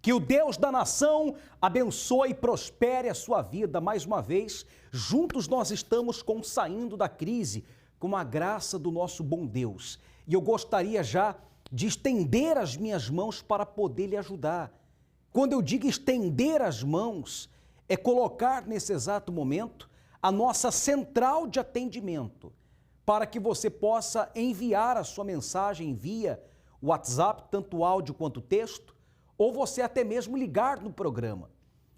Que o Deus da nação abençoe e prospere a sua vida. Mais uma vez, juntos nós estamos saindo da crise com a graça do nosso bom Deus. E eu gostaria já de estender as minhas mãos para poder lhe ajudar. Quando eu digo estender as mãos, é colocar nesse exato momento a nossa central de atendimento, para que você possa enviar a sua mensagem via WhatsApp, tanto áudio quanto texto, ou você até mesmo ligar no programa.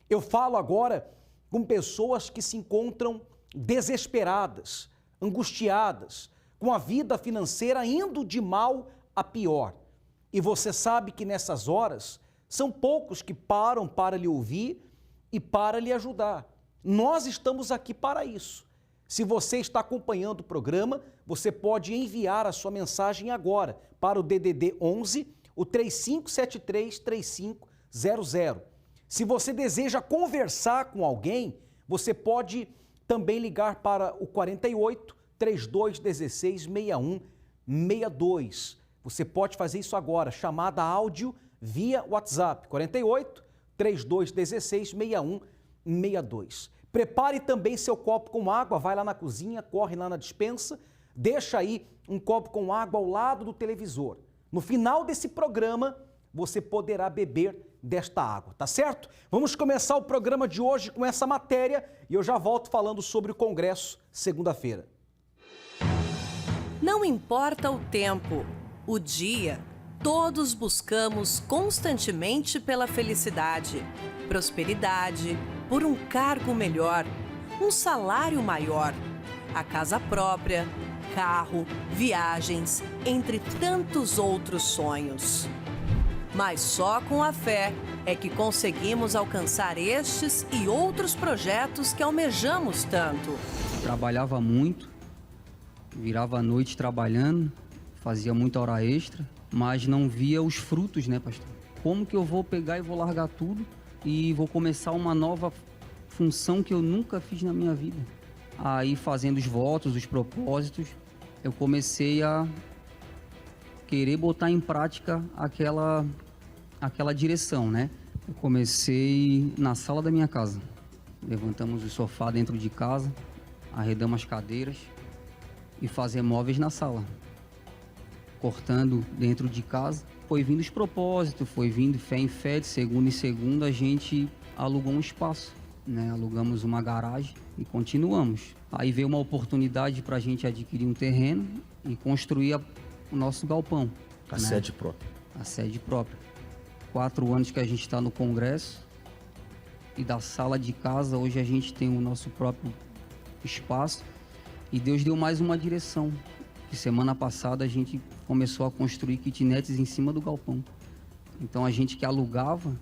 Eu falo agora com pessoas que se encontram desesperadas, angustiadas, com a vida financeira indo de mal a pior. E você sabe que nessas horas são poucos que param para lhe ouvir e para lhe ajudar. Nós estamos aqui para isso. Se você está acompanhando o programa, você pode enviar a sua mensagem agora para o DDD 11, o 3573-3500. Se você deseja conversar com alguém, você pode também ligar para o 48-3216-6162. Você pode fazer isso agora, chamada áudio via WhatsApp, 48-3216-6162. Prepare também seu copo com água, vai lá na cozinha, corre lá na despensa, deixa aí um copo com água ao lado do televisor. No final desse programa, você poderá beber desta água, tá certo? Vamos começar o programa de hoje com essa matéria e eu já volto falando sobre o Congresso segunda-feira. Não importa o tempo, o dia, todos buscamos constantemente pela felicidade, prosperidade, por um cargo melhor, um salário maior, a casa própria, carro, viagens, entre tantos outros sonhos. Mas só com a fé é que conseguimos alcançar estes e outros projetos que almejamos tanto. Trabalhava muito, virava a noite trabalhando, fazia muita hora extra, mas não via os frutos, né, pastor? Como que eu vou pegar e vou largar tudo e vou começar uma nova função que eu nunca fiz na minha vida? Aí, fazendo os votos, os propósitos, eu comecei a querer botar em prática aquela direção, né? Eu comecei na sala da minha casa. Levantamos o sofá dentro de casa, arredamos as cadeiras e fazer móveis na sala. Cortando dentro de casa, foi vindo os propósitos, foi vindo fé em fé, de segunda em segunda a gente alugou um espaço, né? Alugamos uma garagem e continuamos. Aí veio uma oportunidade para a gente adquirir um terreno e construir o nosso galpão. A sede própria. A sede própria. 4 anos que a gente está no Congresso e da sala de casa, hoje a gente tem o nosso próprio espaço e Deus deu mais uma direção. Que semana passada a gente começou a construir kitnets em cima do galpão. Então a gente que alugava,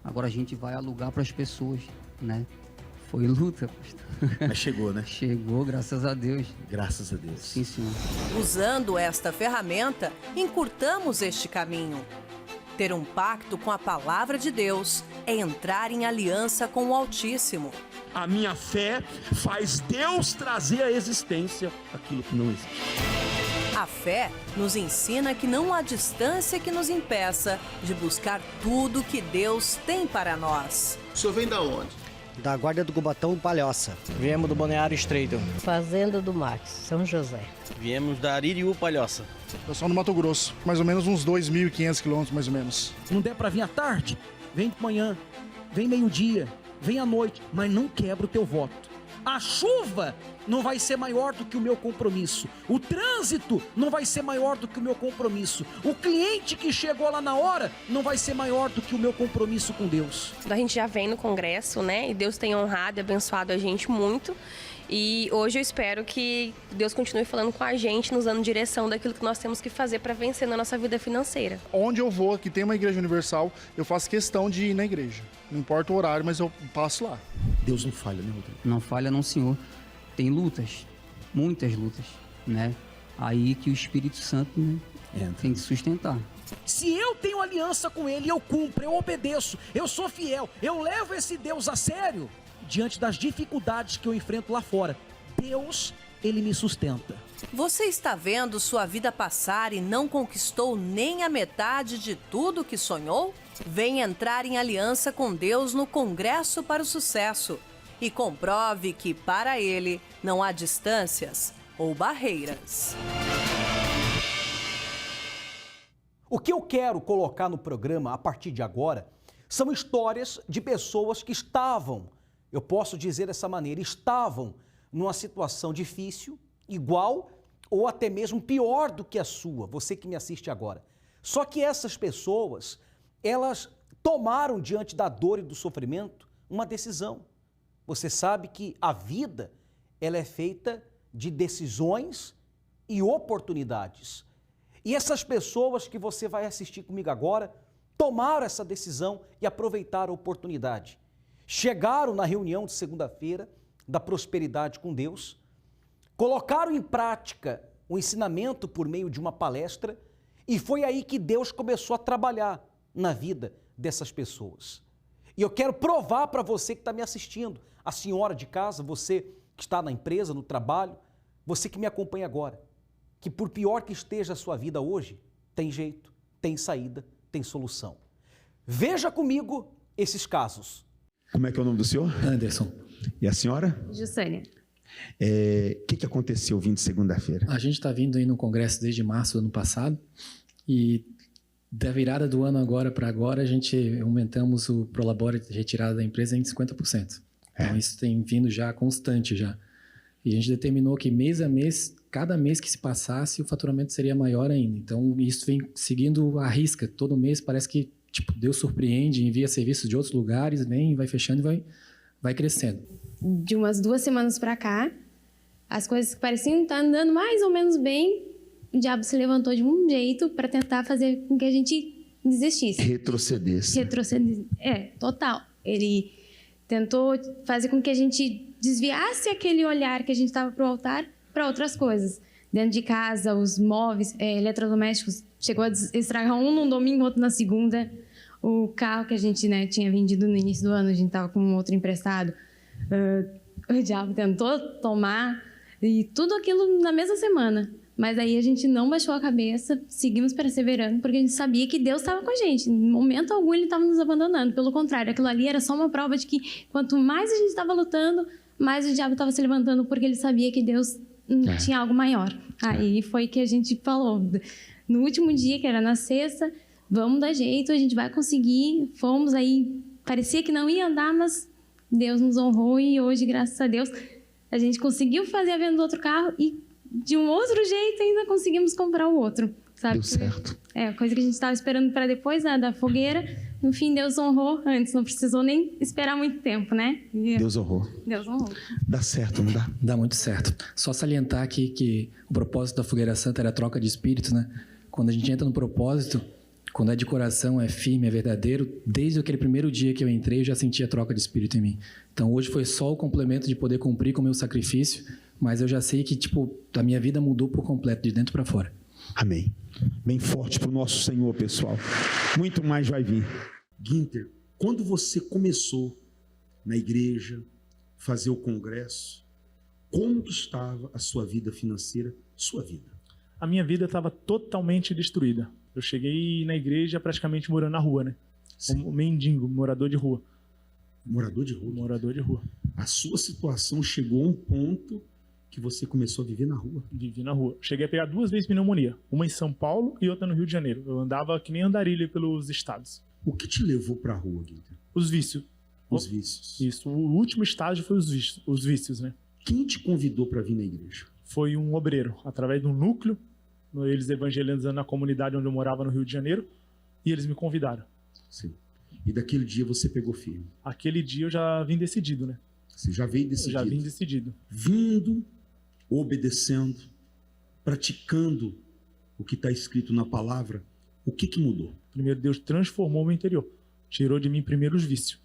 agora a gente vai alugar para as pessoas, né? Foi luta, pastor. Mas chegou, né? Chegou, graças a Deus. Graças a Deus. Sim, senhor. Usando esta ferramenta, encurtamos este caminho. Ter um pacto com a palavra de Deus é entrar em aliança com o Altíssimo. A minha fé faz Deus trazer à existência aquilo que não existe. A fé nos ensina que não há distância que nos impeça de buscar tudo que Deus tem para nós. O senhor vem da onde? Da Guarda do Cubatão, Palhoça. Viemos do Balneário Estreito. Fazenda do Max, São José. Viemos da Aririú, Palhoça. Eu sou no Mato Grosso, mais ou menos uns 2.500 quilômetros, mais ou menos. Não der para vir à tarde? Vem de manhã, vem meio-dia, vem à noite, mas não quebra o teu voto. A chuva não vai ser maior do que o meu compromisso. O trânsito não vai ser maior do que o meu compromisso. O cliente que chegou lá na hora não vai ser maior do que o meu compromisso com Deus. A gente já vem no Congresso, né? E Deus tem honrado e abençoado a gente muito. E hoje eu espero que Deus continue falando com a gente, nos dando direção daquilo que nós temos que fazer para vencer na nossa vida financeira. Onde eu vou, que tem uma igreja universal, eu faço questão de ir na igreja. Não importa o horário, mas eu passo lá. Deus não falha, né, Rodrigo? Não falha não, senhor. Tem lutas, muitas lutas, né? Aí que o Espírito Santo, né, tem que sustentar. Se eu tenho aliança com Ele, eu cumpro, eu obedeço, eu sou fiel, eu levo esse Deus a sério, diante das dificuldades que eu enfrento lá fora, Deus, Ele me sustenta. Você está vendo sua vida passar e não conquistou nem a metade de tudo que sonhou? Vem entrar em aliança com Deus no Congresso para o Sucesso e comprove que, para Ele, não há distâncias ou barreiras. O que eu quero colocar no programa a partir de agora são histórias de pessoas que estavam, eu posso dizer dessa maneira, estavam numa situação difícil, igual ou até mesmo pior do que a sua, você que me assiste agora. Só que essas pessoas, elas tomaram diante da dor e do sofrimento uma decisão. Você sabe que a vida, ela é feita de decisões e oportunidades. E essas pessoas que você vai assistir comigo agora, tomaram essa decisão e aproveitaram a oportunidade. Chegaram na reunião de segunda-feira da prosperidade com Deus, colocaram em prática o ensinamento por meio de uma palestra e foi aí que Deus começou a trabalhar na vida dessas pessoas. E eu quero provar para você que está me assistindo, a senhora de casa, você que está na empresa, no trabalho, você que me acompanha agora, que por pior que esteja a sua vida hoje, tem jeito, tem saída, tem solução. Veja comigo esses casos. Como é que é o nome do senhor? Anderson. E a senhora? Jussânia. O que aconteceu vindo de segunda-feira? A gente está vindo aí no congresso desde março do ano passado e da virada do ano agora para agora a gente aumentamos o Prolabore de retirada da empresa em 50%. Então isso tem vindo já constante já. E a gente determinou que mês a mês, cada mês que se passasse, o faturamento seria maior ainda. Então isso vem seguindo à risca. Todo mês parece que Deus surpreende, envia serviços de outros lugares, vem, vai fechando e vai crescendo. De umas 2 semanas para cá, as coisas que pareciam estar andando mais ou menos bem, o diabo se levantou de um jeito para tentar fazer com que a gente desistisse. Retrocedesse. Total. Ele tentou fazer com que a gente desviasse aquele olhar que a gente estava para o altar para outras coisas. Dentro de casa, os móveis, eletrodomésticos, chegou a estragar um no domingo, outro na segunda. O carro que a gente tinha vendido no início do ano, a gente estava com um outro emprestado. O diabo tentou tomar e tudo aquilo na mesma semana. Mas aí a gente não baixou a cabeça, seguimos perseverando, porque a gente sabia que Deus estava com a gente. Em momento algum ele estava nos abandonando. Pelo contrário, aquilo ali era só uma prova de que quanto mais a gente estava lutando, mais o diabo estava se levantando, porque ele sabia que Deus tinha algo maior. Aí foi que a gente falou. No último dia, que era na sexta, vamos dar jeito, a gente vai conseguir. Fomos aí, parecia que não ia andar, mas Deus nos honrou e hoje, graças a Deus, a gente conseguiu fazer a venda do outro carro e de um outro jeito ainda conseguimos comprar o outro, sabe? Deu certo. Coisa que a gente estava esperando para depois da fogueira. No fim, Deus honrou antes, não precisou nem esperar muito tempo, né? Deus honrou. Deus honrou. Dá certo, não dá? Dá muito certo. Só salientar aqui que o propósito da Fogueira Santa era a troca de espíritos, né? Quando a gente entra no propósito, quando é de coração, é firme, é verdadeiro, desde aquele primeiro dia que eu entrei, eu já senti a troca de espírito em mim. Então, hoje foi só o complemento de poder cumprir com o meu sacrifício, mas eu já sei que, a minha vida mudou por completo, de dentro para fora. Amém. Bem forte para o nosso Senhor, pessoal. Muito mais vai vir. Guinter, quando você começou na igreja, fazer o congresso, como que estava a sua vida financeira, sua vida? A minha vida estava totalmente destruída. Eu cheguei na igreja praticamente morando na rua, né? Como mendigo, morador de rua. Morador de rua? Morador de rua. A sua situação chegou a um ponto que você começou a viver na rua? Vivi na rua. Cheguei a pegar 2 vezes pneumonia. Uma em São Paulo e outra no Rio de Janeiro. Eu andava que nem andarilho pelos estados. O que te levou para a rua, Guinter? Os vícios. Os vícios. Isso. O último estágio foi os vícios, né? Quem te convidou para vir na igreja? Foi um obreiro, através de um núcleo, eles evangelizando na comunidade onde eu morava no Rio de Janeiro, e eles me convidaram. Sim. E daquele dia você pegou firme? Aquele dia eu já vim decidido, né? Você já veio decidido? Eu já vim decidido. Vindo, obedecendo, praticando o que está escrito na palavra, o que mudou? Primeiro, Deus transformou o meu interior. Tirou de mim primeiro os vícios.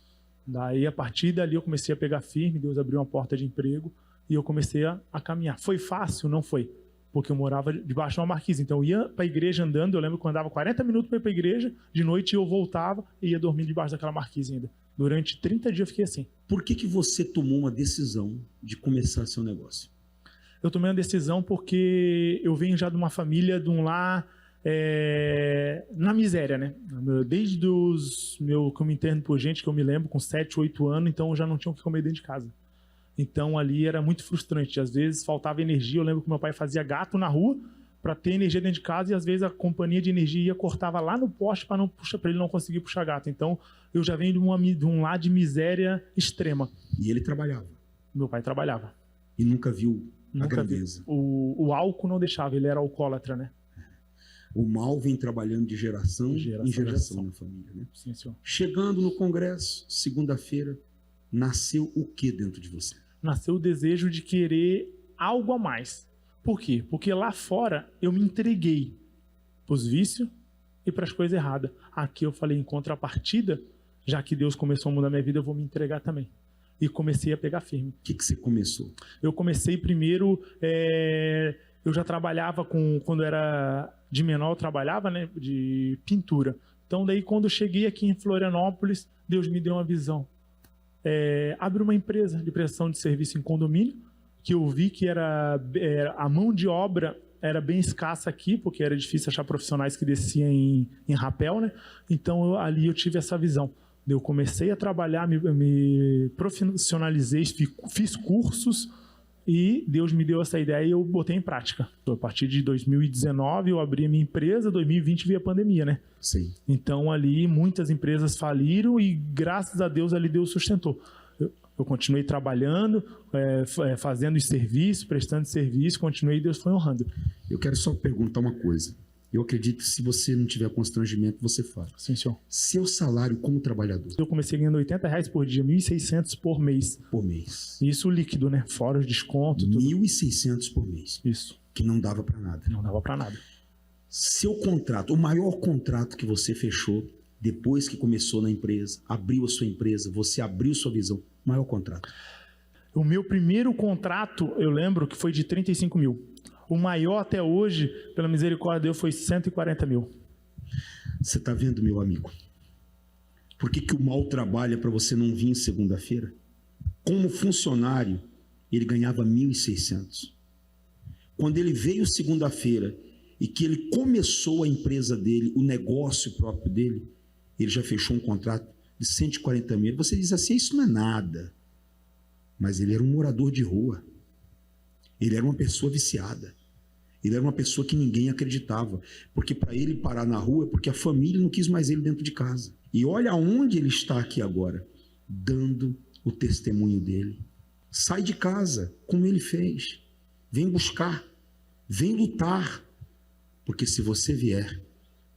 Daí, a partir dali, eu comecei a pegar firme, Deus abriu uma porta de emprego e eu comecei a caminhar. Foi fácil? Não foi. Porque eu morava debaixo de uma marquise. Então, eu ia para a igreja andando, eu lembro que eu andava 40 minutos para ir para a igreja, de noite eu voltava e ia dormir debaixo daquela marquise ainda. Durante 30 dias eu fiquei assim. Por que você tomou uma decisão de começar seu negócio? Eu tomei uma decisão porque eu venho já de uma família, de um lar na miséria, né? Desde que eu me entendo por gente, que eu me lembro, com 7, 8 anos, então eu já não tinha o que comer dentro de casa. Então ali era muito frustrante. Às vezes faltava energia. Eu lembro que meu pai fazia gato na rua para ter energia dentro de casa, e às vezes a companhia de energia cortava lá no poste para ele não conseguir puxar gato. Então eu já venho de um lar de miséria extrema. E ele trabalhava? Meu pai trabalhava. E nunca viu a grandeza? O álcool não deixava, ele era alcoólatra, né? O mal vem trabalhando de geração em geração na família, né? Sim, senhor. Chegando no congresso, segunda-feira, nasceu o que dentro de você? Nasceu o desejo de querer algo a mais. Por quê? Porque lá fora eu me entreguei para os vícios e para as coisas erradas. Aqui eu falei, em contrapartida, já que Deus começou a mudar minha vida, eu vou me entregar também. E comecei a pegar firme. O que você começou? Eu comecei primeiro, eu já trabalhava quando era de menor, eu trabalhava, né, de pintura. Então daí quando eu cheguei aqui em Florianópolis, Deus me deu uma visão. Abre uma empresa de prestação de serviço em condomínio, que eu vi que a mão de obra era bem escassa aqui, porque era difícil achar profissionais que desciam em rapel, né? Então ali eu tive essa visão. Eu comecei a trabalhar, me profissionalizei, fiz cursos, e Deus me deu essa ideia e eu botei em prática. A partir de 2019 eu abri a minha empresa, 2020 veio a pandemia, né? Sim. Então ali muitas empresas faliram e graças a Deus ali Deus sustentou. Eu continuei trabalhando, fazendo os serviços, prestando serviço, continuei e Deus foi honrando. Eu quero só perguntar uma coisa. Eu acredito que se você não tiver constrangimento, você fala. Sim, senhor. Seu salário como trabalhador? Eu comecei ganhando R$80 por dia, R$1.600 por mês. Por mês. Isso líquido, né? Fora os descontos. R$1.600 por mês. Isso. Que não dava para nada. Não dava para nada. Seu contrato, o maior contrato que você fechou depois que começou na empresa, abriu a sua empresa, você abriu sua visão, maior contrato? O meu primeiro contrato, eu lembro que foi de 35 mil. O maior até hoje, pela misericórdia de Deus, foi 140 mil. Você está vendo, meu amigo? Por que o mal trabalha para você não vir segunda-feira? Como funcionário, ele ganhava 1.600. Quando ele veio segunda-feira e que ele começou a empresa dele, o negócio próprio dele, ele já fechou um contrato de 140 mil. Você diz assim, isso não é nada. Mas ele era um morador de rua. Ele era uma pessoa viciada. Ele era uma pessoa que ninguém acreditava. Porque para ele parar na rua é porque a família não quis mais ele dentro de casa. E olha onde ele está aqui agora, dando o testemunho dele. Sai de casa, como ele fez. Vem buscar, vem lutar. Porque se você vier,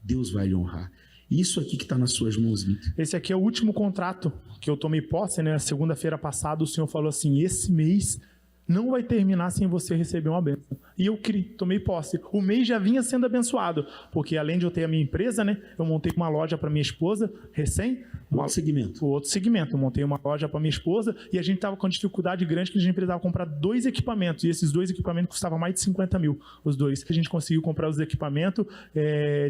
Deus vai lhe honrar. Isso aqui que está nas suas mãos, Vitor. Esse aqui é o último contrato que eu tomei posse, né? Segunda-feira passada o Senhor falou assim, esse mês não vai terminar sem você receber uma bênção. E eu tomei posse. O mês já vinha sendo abençoado, porque além de eu ter a minha empresa, né, eu montei uma loja para minha esposa, recém. Outro segmento. Outro segmento. Eu montei uma loja para minha esposa e a gente estava com uma dificuldade grande que a gente precisava comprar 2 equipamentos. E esses 2 equipamentos custavam mais de 50 mil, os 2. A gente conseguiu comprar os equipamentos.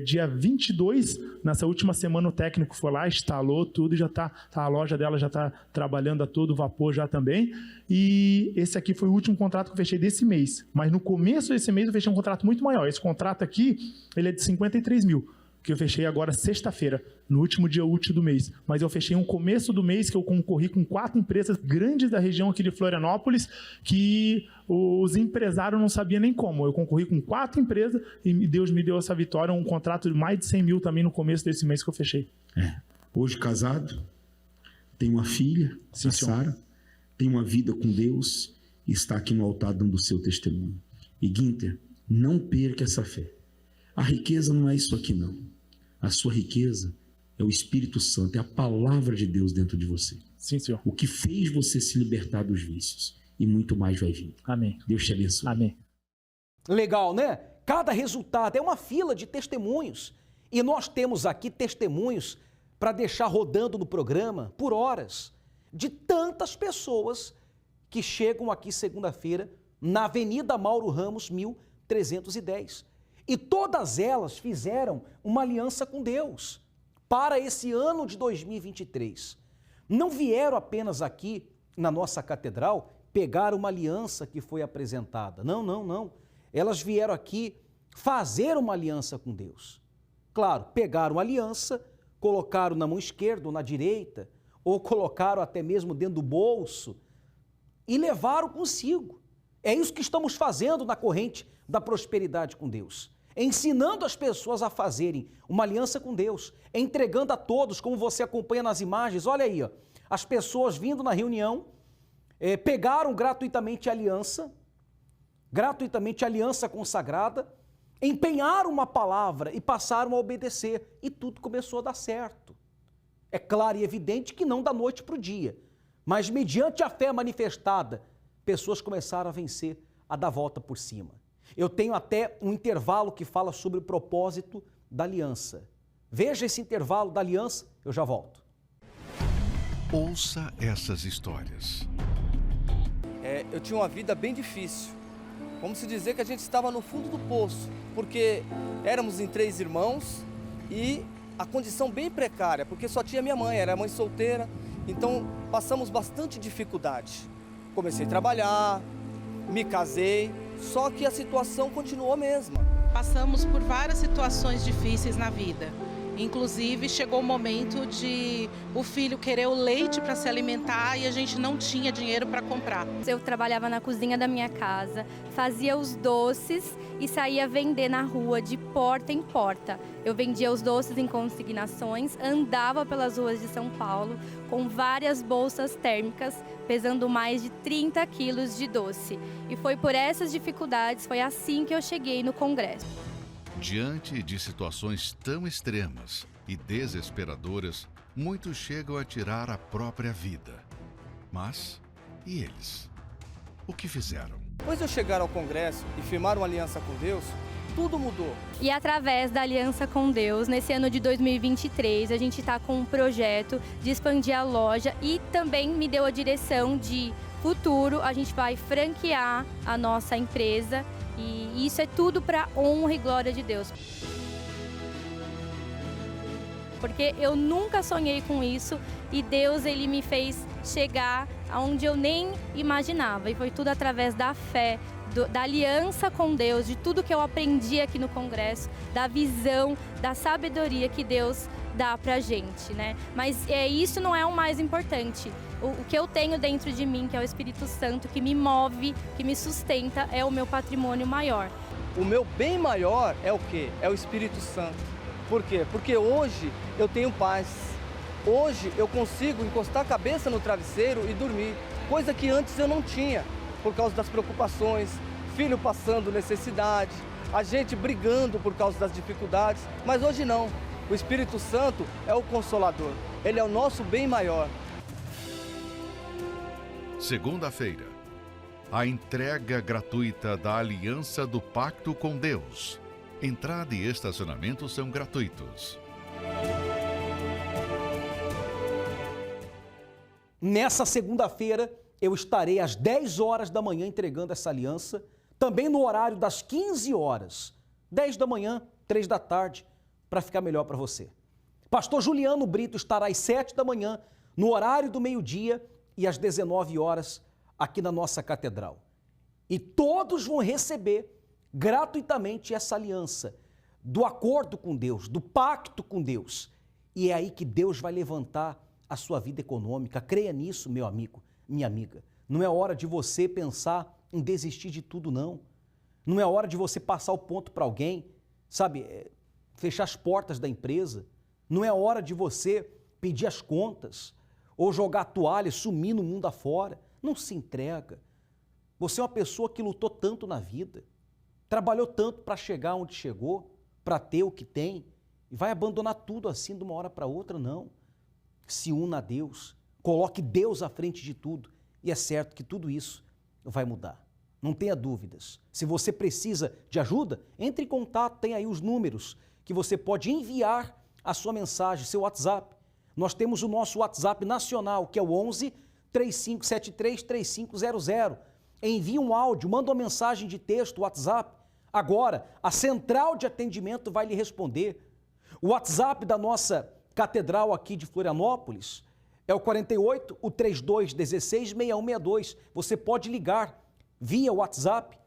Dia 22, nessa última semana, o técnico foi lá, instalou tudo e já a loja dela já está trabalhando a todo vapor já também. E esse aqui foi o último contrato que eu fechei desse mês. Mas no começo desse mês eu fechei um contrato muito maior. Esse contrato aqui, ele é de 53 mil, que eu fechei agora sexta-feira, no último dia útil do mês. Mas eu fechei um começo do mês que eu concorri com 4 empresas grandes da região aqui de Florianópolis, que os empresários não sabiam nem como. Eu concorri com 4 empresas e Deus me deu essa vitória, um contrato de mais de 100 mil também no começo desse mês que eu fechei. Hoje casado, tem uma filha, a Sara, tem uma vida com Deus e está aqui no altar dando o seu testemunho. E Guinter, não perca essa fé. A riqueza não é isso aqui, não. A sua riqueza é o Espírito Santo, é a palavra de Deus dentro de você. Sim, Senhor. O que fez você se libertar dos vícios. E muito mais vai vir. Amém. Deus te abençoe. Amém. Legal, né? Cada resultado é uma fila de testemunhos. E nós temos aqui testemunhos para deixar rodando no programa por horas, de tantas pessoas que chegam aqui segunda-feira na Avenida Mauro Ramos, 1310. E todas elas fizeram uma aliança com Deus para esse ano de 2023. Não vieram apenas aqui na nossa catedral pegar uma aliança que foi apresentada. Não, não, não. Elas vieram aqui fazer uma aliança com Deus. Claro, pegaram a aliança, colocaram na mão esquerda ou na direita, ou colocaram até mesmo dentro do bolso e levaram consigo. É isso que estamos fazendo na corrente da prosperidade com Deus. Ensinando as pessoas a fazerem uma aliança com Deus, entregando a todos, como você acompanha nas imagens. Olha aí, ó, as pessoas vindo na reunião, pegaram gratuitamente a aliança consagrada, empenharam uma palavra e passaram a obedecer. E tudo começou a dar certo. É claro e evidente que não da noite para o dia, mas mediante a fé manifestada, pessoas começaram a vencer, a dar volta por cima. Eu tenho até um intervalo que fala sobre o propósito da aliança. Veja esse intervalo da aliança, eu já volto. Ouça essas histórias. Eu tinha uma vida bem difícil. Vamos se dizer que a gente estava no fundo do poço, porque éramos em 3 irmãos e a condição bem precária, porque só tinha minha mãe, era mãe solteira, então passamos bastante dificuldade. Comecei a trabalhar, me casei, só que a situação continuou a mesma. Passamos por várias situações difíceis na vida. Inclusive, chegou o momento de o filho querer o leite para se alimentar e a gente não tinha dinheiro para comprar. Eu trabalhava na cozinha da minha casa, fazia os doces e saía vender na rua de porta em porta. Eu vendia os doces em consignações, andava pelas ruas de São Paulo com várias bolsas térmicas, pesando mais de 30 quilos de doce. E foi por essas dificuldades, foi assim que eu cheguei no Congresso. Diante de situações tão extremas e desesperadoras, muitos chegam a tirar a própria vida. Mas, e eles? O que fizeram? Depois de eu chegar ao Congresso e firmar uma aliança com Deus, tudo mudou. E através da aliança com Deus, nesse ano de 2023, a gente está com um projeto de expandir a loja e também me deu a direção de futuro, a gente vai franquear a nossa empresa. E isso é tudo para honra e glória de Deus. Porque eu nunca sonhei com isso e Deus, ele me fez chegar aonde eu nem imaginava. E foi tudo através da fé, da aliança com Deus, de tudo que eu aprendi aqui no Congresso, da visão, da sabedoria que Deus dá pra gente, né? Mas isso não é o mais importante. O que eu tenho dentro de mim, que é o Espírito Santo, que me move, que me sustenta, é o meu patrimônio maior. O meu bem maior é o quê? É o Espírito Santo. Por quê? Porque hoje eu tenho paz. Hoje eu consigo encostar a cabeça no travesseiro e dormir, coisa que antes eu não tinha, por causa das preocupações, filho passando necessidade, a gente brigando por causa das dificuldades, mas hoje não. O Espírito Santo é o Consolador, ele é o nosso bem maior. Segunda-feira, a entrega gratuita da Aliança do Pacto com Deus. Entrada e estacionamento são gratuitos. Nessa segunda-feira, eu estarei às 10 horas da manhã entregando essa aliança, também no horário das 15 horas, 10 da manhã, 3 da tarde, para ficar melhor para você. Pastor Juliano Brito estará às 7 da manhã, no horário do meio-dia e às 19 horas, aqui na nossa catedral. E todos vão receber gratuitamente essa aliança do acordo com Deus, do pacto com Deus. E é aí que Deus vai levantar a sua vida econômica. Creia nisso, meu amigo, minha amiga. Não é hora de você pensar em desistir de tudo, não. Não é hora de você passar o ponto para alguém, sabe, fechar as portas da empresa. Não é hora de você pedir as contas ou jogar a toalha, sumir no mundo afora. Não se entrega. Você é uma pessoa que lutou tanto na vida, trabalhou tanto para chegar onde chegou, para ter o que tem, e vai abandonar tudo assim de uma hora para outra, não. Se una a Deus, coloque Deus à frente de tudo, e é certo que tudo isso vai mudar. Não tenha dúvidas. Se você precisa de ajuda, entre em contato, tem aí os números que você pode enviar a sua mensagem, seu WhatsApp. Nós temos o nosso WhatsApp nacional, que é o 11 3573 3500. Envie um áudio, manda uma mensagem de texto, WhatsApp. Agora, a central de atendimento vai lhe responder. O WhatsApp da nossa catedral aqui de Florianópolis É o 48, o 3216-6162. Você pode ligar via WhatsApp.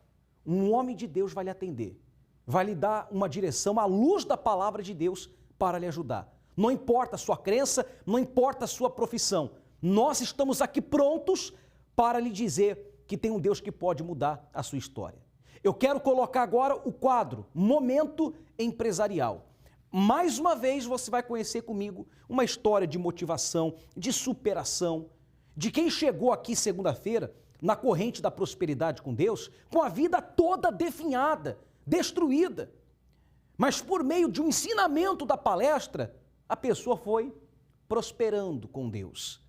Um homem de Deus vai lhe atender. Vai lhe dar uma direção à luz da palavra de Deus para lhe ajudar. Não importa a sua crença, não importa a sua profissão. Nós estamos aqui prontos para lhe dizer que tem um Deus que pode mudar a sua história. Eu quero colocar agora o quadro Momento Empresarial. Mais uma vez você vai conhecer comigo uma história de motivação, de superação, de quem chegou aqui segunda-feira na corrente da prosperidade com Deus, com a vida toda definhada, destruída. Mas por meio de um ensinamento da palestra, a pessoa foi prosperando com Deus.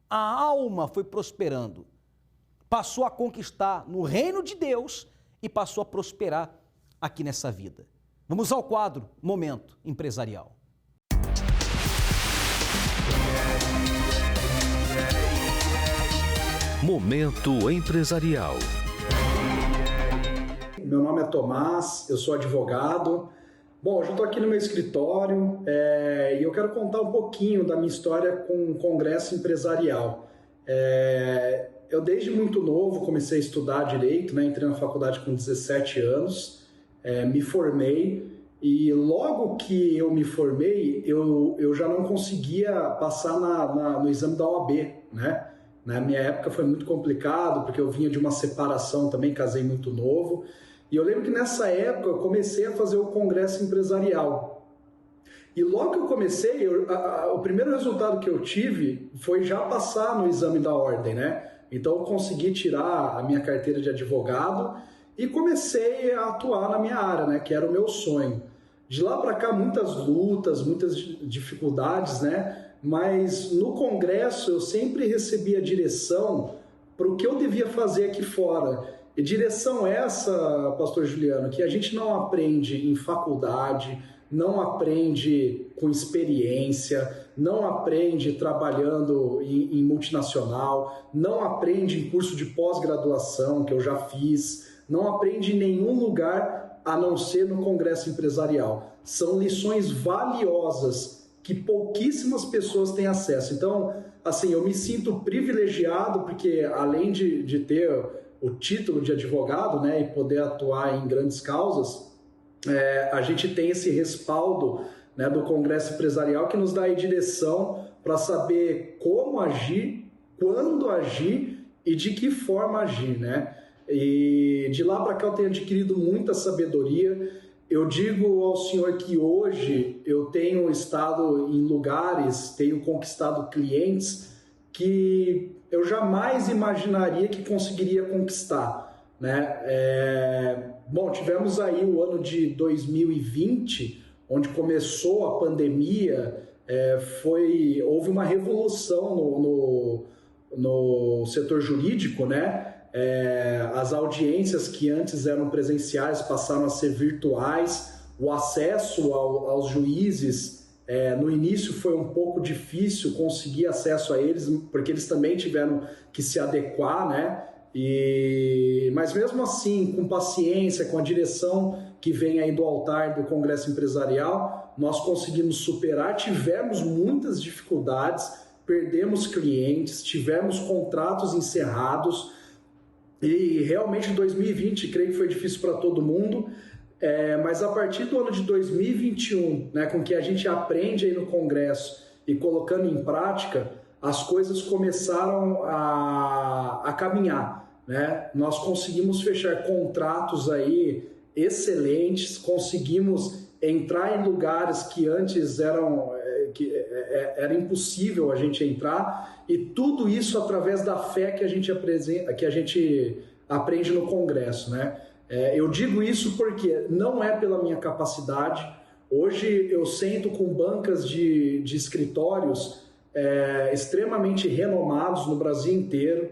A alma foi prosperando. Passou a conquistar no reino de Deus e passou a prosperar aqui nessa vida. Vamos ao quadro Momento Empresarial. Momento Empresarial. Meu nome é Tomás, eu sou advogado. Bom, hoje eu estou aqui no meu escritório e eu quero contar um pouquinho da minha história com o Congresso Empresarial. Eu desde muito novo comecei a estudar Direito, né? Entrei na faculdade com 17 anos, me formei e logo que eu me formei eu já não conseguia passar no exame da OAB, né? Na minha época foi muito complicado porque eu vinha de uma separação também, casei muito novo. E eu lembro que nessa época eu comecei a fazer o Congresso Empresarial. E logo que eu comecei, o primeiro resultado que eu tive foi já passar no exame da ordem, né? Então eu consegui tirar a minha carteira de advogado e comecei a atuar na minha área, né? Que era o meu sonho. De lá para cá, muitas lutas, muitas dificuldades, né? Mas no Congresso eu sempre recebia direção para o que eu devia fazer aqui fora. E direção essa, pastor Juliano, que a gente não aprende em faculdade, não aprende com experiência, não aprende trabalhando em multinacional, não aprende em curso de pós-graduação, que eu já fiz, não aprende em nenhum lugar a não ser no Congresso Empresarial. São lições valiosas que pouquíssimas pessoas têm acesso. Então, assim, eu me sinto privilegiado porque além de ter o título de advogado, né, e poder atuar em grandes causas, a gente tem esse respaldo, né, do Congresso Empresarial que nos dá aí direção para saber como agir, quando agir e de que forma agir, né? E de lá para cá eu tenho adquirido muita sabedoria. Eu digo ao senhor que hoje eu tenho estado em lugares, tenho conquistado clientes que eu jamais imaginaria que conseguiria conquistar, né? Bom, tivemos aí o ano de 2020, onde começou a pandemia, houve uma revolução no setor jurídico, né? As audiências que antes eram presenciais passaram a ser virtuais, o acesso aos juízes no início foi um pouco difícil conseguir acesso a eles, porque eles também tiveram que se adequar, né? Mas mesmo assim, com paciência, com a direção que vem aí do altar do Congresso Empresarial, nós conseguimos superar, tivemos muitas dificuldades, perdemos clientes, tivemos contratos encerrados e realmente 2020, creio que foi difícil para todo mundo. Mas a partir do ano de 2021, né, com que a gente aprende aí no Congresso e colocando em prática, as coisas começaram a caminhar, né? Nós conseguimos fechar contratos aí excelentes, conseguimos entrar em lugares que antes era impossível a gente entrar, e tudo isso através da fé que a gente aprende no Congresso, né? Eu digo isso porque não é pela minha capacidade. Hoje eu sento com bancas de escritórios extremamente renomados no Brasil inteiro,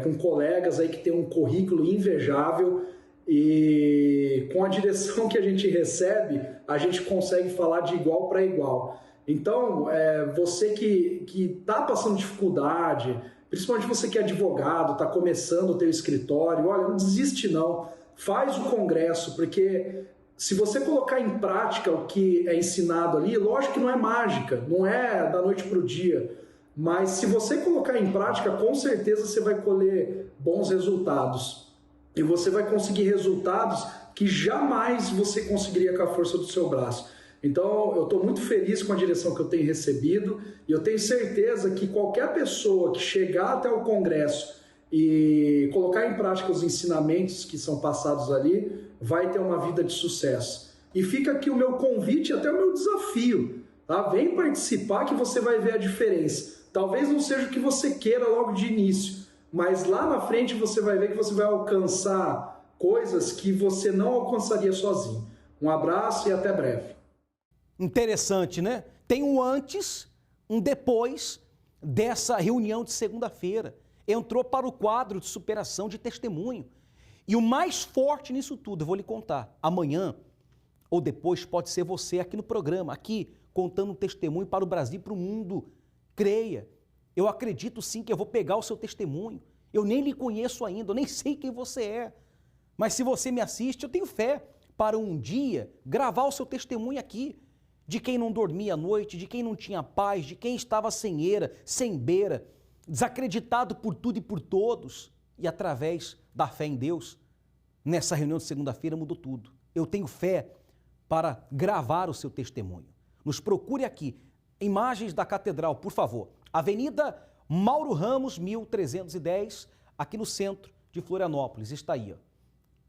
com colegas aí que têm um currículo invejável, e com a direção que a gente recebe, a gente consegue falar de igual para igual. Então, você que está passando dificuldade, principalmente você que é advogado, está começando o teu escritório, olha, não desiste não, faz o Congresso, porque se você colocar em prática o que é ensinado ali, lógico que não é mágica, não é da noite para o dia, mas se você colocar em prática, com certeza você vai colher bons resultados. E você vai conseguir resultados que jamais você conseguiria com a força do seu braço. Então, eu estou muito feliz com a direção que eu tenho recebido e eu tenho certeza que qualquer pessoa que chegar até o congresso e colocar em prática os ensinamentos que são passados ali, vai ter uma vida de sucesso. E fica aqui o meu convite, até o meu desafio, tá? Vem participar que você vai ver a diferença. Talvez não seja o que você queira logo de início, mas lá na frente você vai ver que você vai alcançar coisas que você não alcançaria sozinho. Um abraço e até breve. Interessante, né? Tem um antes, um depois dessa reunião de segunda-feira. Entrou para o quadro de superação de testemunho. E o mais forte nisso tudo, eu vou lhe contar, amanhã ou depois pode ser você aqui no programa, aqui, contando um testemunho para o Brasil e para o mundo. Creia, eu acredito sim que eu vou pegar o seu testemunho. Eu nem lhe conheço ainda, eu nem sei quem você é. Mas se você me assiste, eu tenho fé para um dia gravar o seu testemunho aqui. De quem não dormia à noite, de quem não tinha paz, de quem estava sem eira, sem beira, desacreditado por tudo e por todos. E através da fé em Deus, nessa reunião de segunda-feira mudou tudo. Eu tenho fé para gravar o seu testemunho. Nos procure aqui, imagens da Catedral, por favor. Avenida Mauro Ramos, 1310, aqui no centro de Florianópolis. Está aí, ó,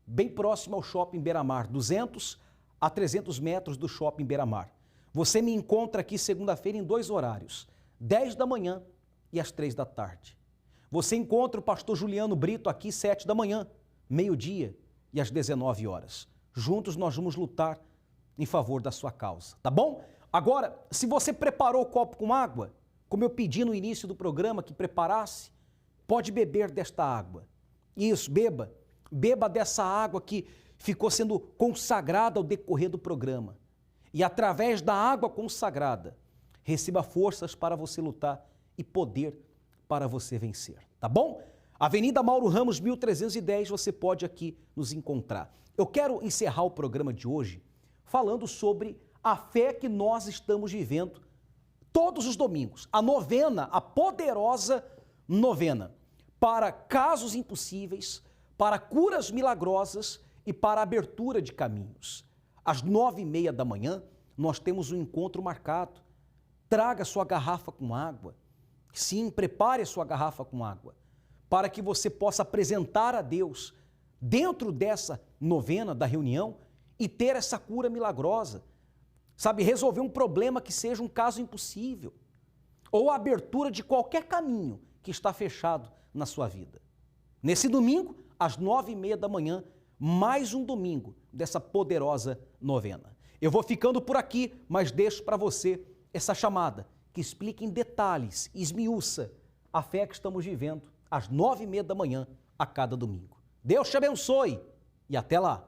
bem próximo ao Shopping Beira-Mar, 200 a 300 metros do Shopping Beira-Mar. Você me encontra aqui segunda-feira em 2 horários, 10 da manhã e às 3 da tarde. Você encontra o pastor Juliano Brito aqui 7 da manhã, meio-dia e às 19 horas. Juntos nós vamos lutar em favor da sua causa, tá bom? Agora, se você preparou o copo com água, como eu pedi no início do programa que preparasse, pode beber desta água. Isso, beba. Beba dessa água que ficou sendo consagrada ao decorrer do programa. E através da água consagrada, receba forças para você lutar e poder para você vencer, tá bom? Avenida Mauro Ramos, 1310, você pode aqui nos encontrar. Eu quero encerrar o programa de hoje falando sobre a fé que nós estamos vivendo todos os domingos. A novena, a poderosa novena, para casos impossíveis, para curas milagrosas e para abertura de caminhos. Às 9h30 da manhã, nós temos um encontro marcado. Traga sua garrafa com água. Sim, prepare a sua garrafa com água, para que você possa apresentar a Deus dentro dessa novena da reunião e ter essa cura milagrosa. Sabe, resolver um problema que seja um caso impossível, ou a abertura de qualquer caminho que está fechado na sua vida. Nesse domingo, às 9h30 da manhã, mais um domingo dessa poderosa novena. Eu vou ficando por aqui, mas deixo para você essa chamada que explica em detalhes, esmiuça a fé que estamos vivendo às 9h30 da manhã a cada domingo. Deus te abençoe e até lá!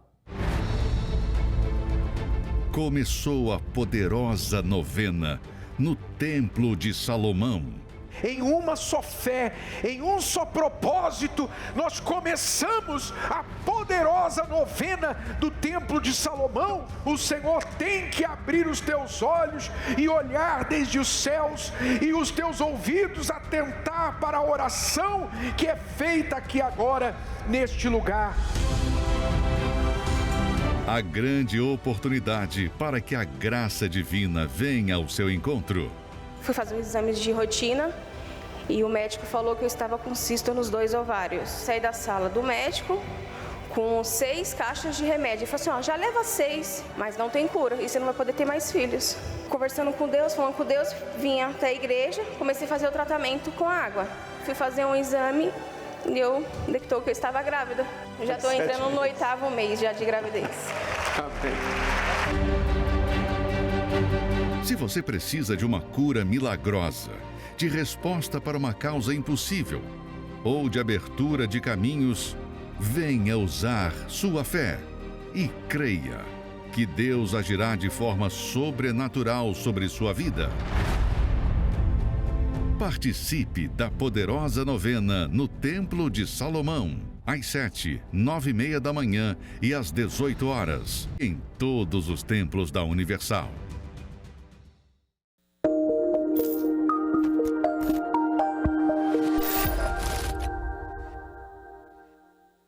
Começou a poderosa novena no Templo de Salomão. Em uma só fé, em um só propósito, nós começamos a poderosa novena do Templo de Salomão. O Senhor tem que abrir os teus olhos e olhar desde os céus e os teus ouvidos atentar para a oração que é feita aqui agora, neste lugar. A grande oportunidade para que a graça divina venha ao seu encontro. Fui fazer uns exames de rotina e o médico falou que eu estava com cisto nos 2 ovários. Saí da sala do médico com 6 caixas de remédio. Ele falou assim, ó, já leva 6, mas não tem cura e você não vai poder ter mais filhos. Conversando com Deus, falando com Deus, vim até a igreja, comecei a fazer o tratamento com água. Fui fazer um exame e eu detectou que eu estava grávida. Eu já estou entrando no 8º mês já de gravidez. Se você precisa de uma cura milagrosa, de resposta para uma causa impossível ou de abertura de caminhos, venha usar sua fé e creia que Deus agirá de forma sobrenatural sobre sua vida. Participe da poderosa novena no Templo de Salomão, às 7, 9h30 da manhã e às 18 horas, em todos os templos da Universal.